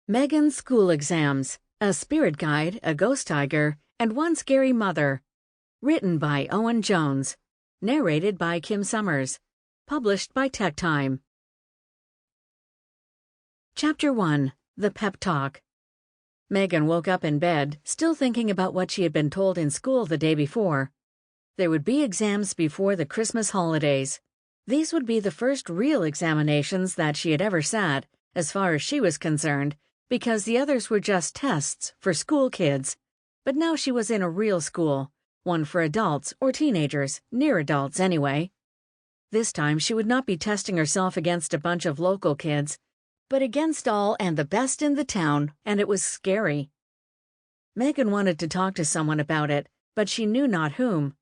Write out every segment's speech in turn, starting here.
Megan's School Exams, A Spirit Guide, a Ghost Tiger, and One Scary Mother. Written by Owen Jones. Narrated by Kim Summers. Published by TekTime. Chapter 1. The Pep Talk. Megan woke up in bed, still thinking about what she had been told in school the day before. There would be exams before the Christmas holidays. These would be the first real examinations that she had ever sat, as far as she was concerned, because the others were just tests for school kids. But now she was in a real school, one for adults or teenagers, near adults anyway. This time she would not be testing herself against a bunch of local kids, but against all and the best in the town, and it was scary. Megan wanted to talk to someone about it, but she knew not whom.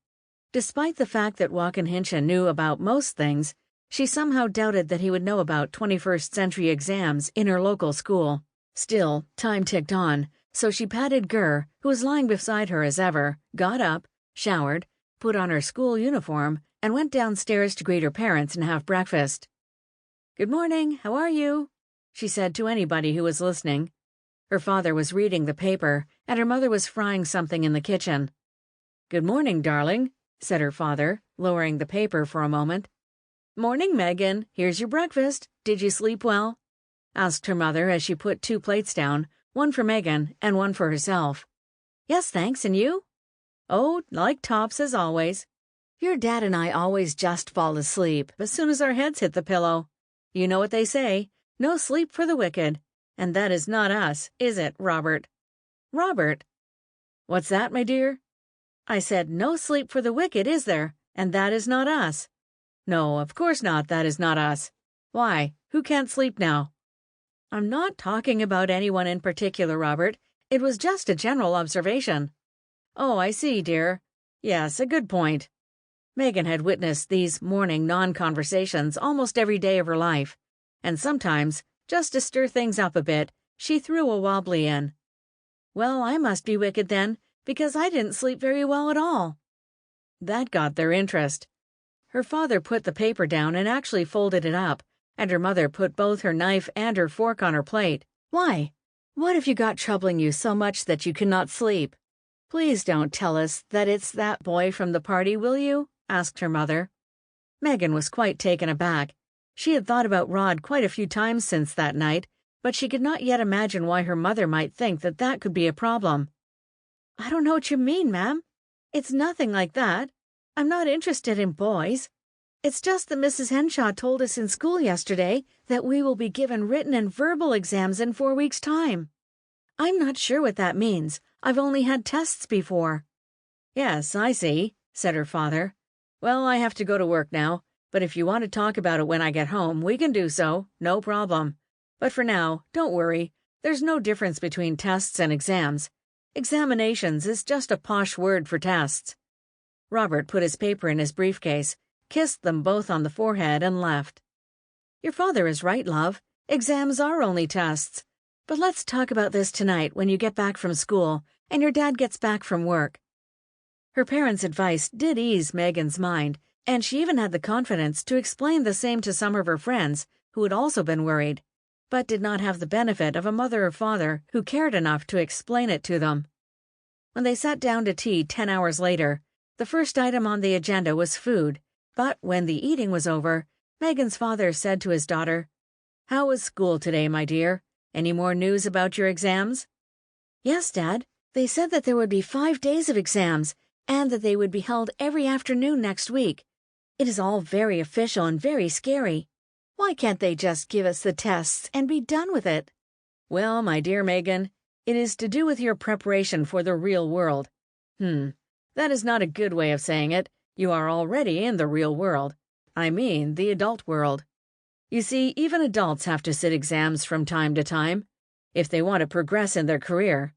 Despite the fact that Joaquin Hincha knew about most things, she somehow doubted that he would know about 21st century exams in her local school. Still, time ticked on, so she patted Grrr, who was lying beside her as ever, got up, showered, put on her school uniform, and went downstairs to greet her parents and have breakfast. "Good morning, how are you?" she said to anybody who was listening. Her father was reading the paper, and her mother was frying something in the kitchen. "Good morning, darling," said her father, lowering the paper for a moment. "Morning, Megan. Here's your breakfast. Did you sleep well?" asked her mother as she put 2 plates down, one for Megan and one for herself. "Yes, thanks, and you?" "Oh, like tops as always. Your dad and I always just fall asleep as soon as our heads hit the pillow. You know what they say, no sleep for the wicked. And that is not us, is it, Robert?" "Robert?" "What's that, my dear?" "I said no sleep for the wicked, is there? And that is not us." "No, of course not, that is not us. Why, who can't sleep now?" "I'm not talking about anyone in particular, Robert. It was just a general observation." "Oh, I see, dear. Yes, a good point." Megan had witnessed these morning non-conversations almost every day of her life, and sometimes, just to stir things up a bit, she threw a wobbly in. "Well, I must be wicked then, because I didn't sleep very well at all." That got their interest. Her father put the paper down and actually folded it up, and her mother put both her knife and her fork on her plate. "Why? What have you got troubling you so much that you cannot sleep? Please don't tell us that it's that boy from the party, will you?" asked her mother. Megan was quite taken aback. She had thought about Rod quite a few times since that night, but she could not yet imagine why her mother might think that that could be a problem. "I don't know what you mean, ma'am. It's nothing like that. I'm not interested in boys. It's just that Mrs. Henshaw told us in school yesterday that we will be given written and verbal exams in 4 weeks' time. I'm not sure what that means. I've only had tests before." "Yes, I see," said her father. "Well, I have to go to work now, but if you want to talk about it when I get home, we can do so, no problem. But for now, don't worry. There's no difference between tests and exams. Examinations is just a posh word for tests." Robert put his paper in his briefcase, kissed them both on the forehead, and left. "Your father is right, love. Exams are only tests. But let's talk about this tonight when you get back from school and your dad gets back from work." Her parents' advice did ease Megan's mind, and she even had the confidence to explain the same to some of her friends who had also been worried, but did not have the benefit of a mother or father who cared enough to explain it to them. When they sat down to tea 10 hours later, the first item on the agenda was food. But when the eating was over, Megan's father said to his daughter, "How was school today, my dear? Any more news about your exams?" "Yes, Dad. They said that there would be 5 days of exams, and that they would be held every afternoon next week. It is all very official and very scary. Why can't they just give us the tests and be done with it?" "Well, my dear Megan, it is to do with your preparation for the real world." That is not a good way of saying it. You are already in the real world. I mean the adult world. You see, even adults have to sit exams from time to time, if they want to progress in their career.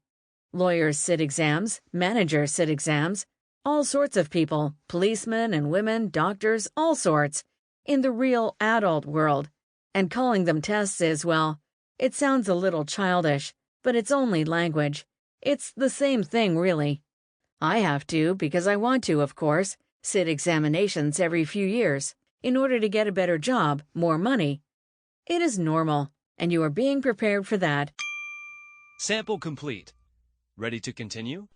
Lawyers sit exams, managers sit exams, all sorts of people, policemen and women, doctors, all sorts, in the real adult world. And calling them tests is, well, it sounds a little childish, but it's only language. It's the same thing, really. I have to, because I want to, of course, sit examinations every few years, in order to get a better job, more money. It is normal, and you are being prepared for that. Sample complete. Ready to continue?